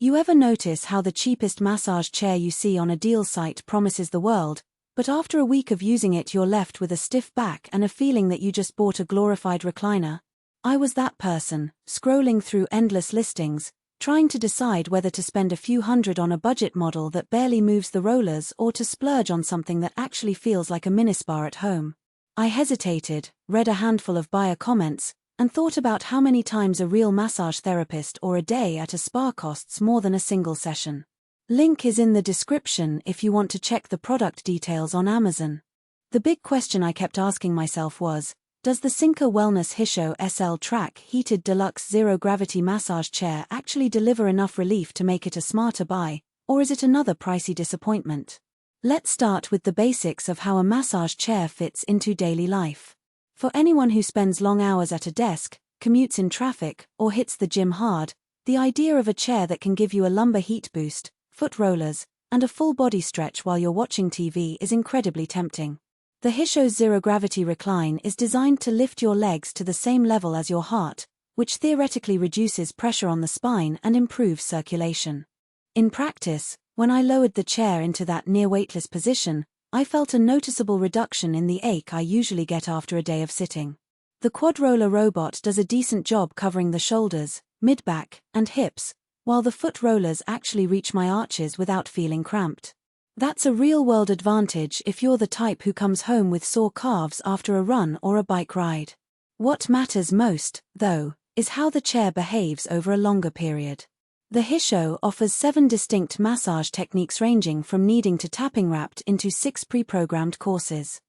You ever notice how the cheapest massage chair you see on a deal site promises the world, but after a week of using it you're left with a stiff back and a feeling that you just bought a glorified recliner? I was that person, scrolling through endless listings, trying to decide whether to spend a few hundred on a budget model that barely moves the rollers or to splurge on something that actually feels like a minispa at home. I hesitated, read a handful of buyer comments, and thought about how many times a real massage therapist or a day at a spa costs more than a single session. Link is in the description if you want to check the product details on Amazon. The big question I kept asking myself was, does the Synca Wellness Hisho SL Track Heated Deluxe Zero Gravity Massage Chair actually deliver enough relief to make it a smarter buy, or is it another pricey disappointment? Let's start with the basics of how a massage chair fits into daily life. For anyone who spends long hours at a desk, commutes in traffic, or hits the gym hard, the idea of a chair that can give you a lumbar heat boost, foot rollers, and a full body stretch while you're watching TV is incredibly tempting. The Hisho's zero-gravity recline is designed to lift your legs to the same level as your heart, which theoretically reduces pressure on the spine and improves circulation. In practice, when I lowered the chair into that near-weightless position, I felt a noticeable reduction in the ache I usually get after a day of sitting. The quad roller robot does a decent job covering the shoulders, mid-back, and hips, while the foot rollers actually reach my arches without feeling cramped. That's a real-world advantage if you're the type who comes home with sore calves after a run or a bike ride. What matters most, though, is how the chair behaves over a longer period. The Hisho offers 7 distinct massage techniques ranging from kneading to tapping wrapped into 6 pre-programmed courses.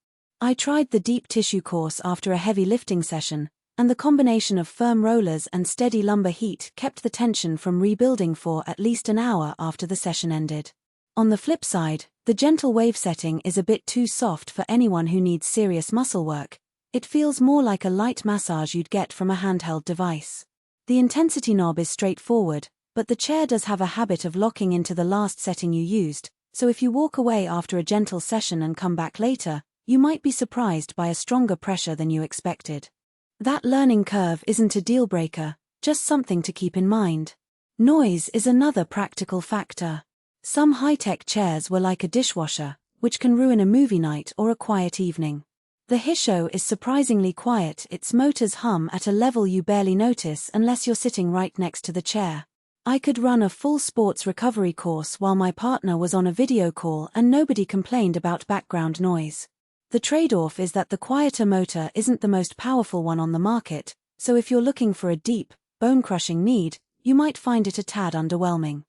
I tried the deep tissue course after a heavy lifting session, and the combination of firm rollers and steady lumbar heat kept the tension from rebuilding for at least an hour after the session ended. On the flip side, the gentle wave setting is a bit too soft for anyone who needs serious muscle work. It feels more like a light massage you'd get from a handheld device. The intensity knob is straightforward, but the chair does have a habit of locking into the last setting you used, so if you walk away after a gentle session and come back later, you might be surprised by a stronger pressure than you expected. That learning curve isn't a deal-breaker, just something to keep in mind. Noise is another practical factor. Some high-tech chairs were like a dishwasher, which can ruin a movie night or a quiet evening. The Hisho is surprisingly quiet. Its motors hum at a level you barely notice unless you're sitting right next to the chair. I could run a full sports recovery course while my partner was on a video call and nobody complained about background noise. The trade-off is that the quieter motor isn't the most powerful one on the market, so if you're looking for a deep, bone-crushing need, you might find it a tad underwhelming.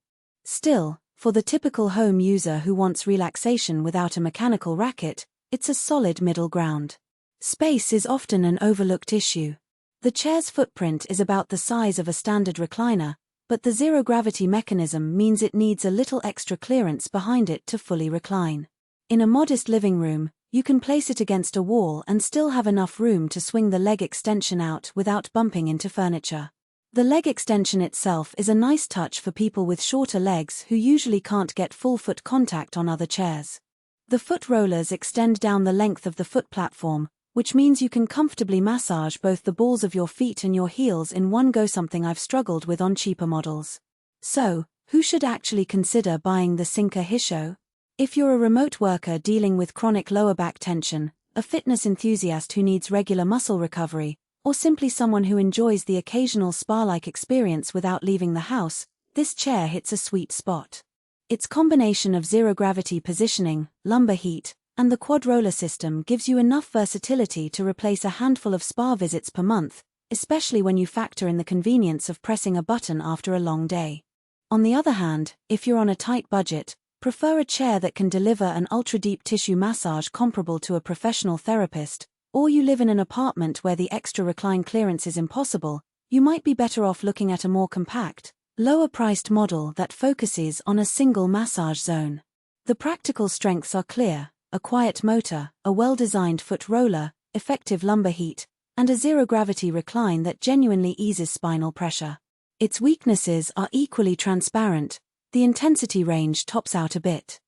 Still, for the typical home user who wants relaxation without a mechanical racket, it's a solid middle ground. Space is often an overlooked issue. The chair's footprint is about the size of a standard recliner, but the zero-gravity mechanism means it needs a little extra clearance behind it to fully recline. In a modest living room, you can place it against a wall and still have enough room to swing the leg extension out without bumping into furniture. The leg extension itself is a nice touch for people with shorter legs who usually can't get full foot contact on other chairs. The foot rollers extend down the length of the foot platform, which means you can comfortably massage both the balls of your feet and your heels in one go, something I've struggled with on cheaper models. So, who should actually consider buying the Synca Hisho? If you're a remote worker dealing with chronic lower back tension, a fitness enthusiast who needs regular muscle recovery, or simply someone who enjoys the occasional spa-like experience without leaving the house, this chair hits a sweet spot. Its combination of zero-gravity positioning, lumbar heat, and the quad roller system gives you enough versatility to replace a handful of spa visits per month, especially when you factor in the convenience of pressing a button after a long day. On the other hand, if you're on a tight budget, prefer a chair that can deliver an ultra-deep tissue massage comparable to a professional therapist, or you live in an apartment where the extra recline clearance is impossible, you might be better off looking at a more compact, lower-priced model that focuses on a single massage zone. The practical strengths are clear: a quiet motor, a well-designed foot roller, effective lumbar heat, and a zero-gravity recline that genuinely eases spinal pressure. Its weaknesses are equally transparent. The intensity range tops out a bit.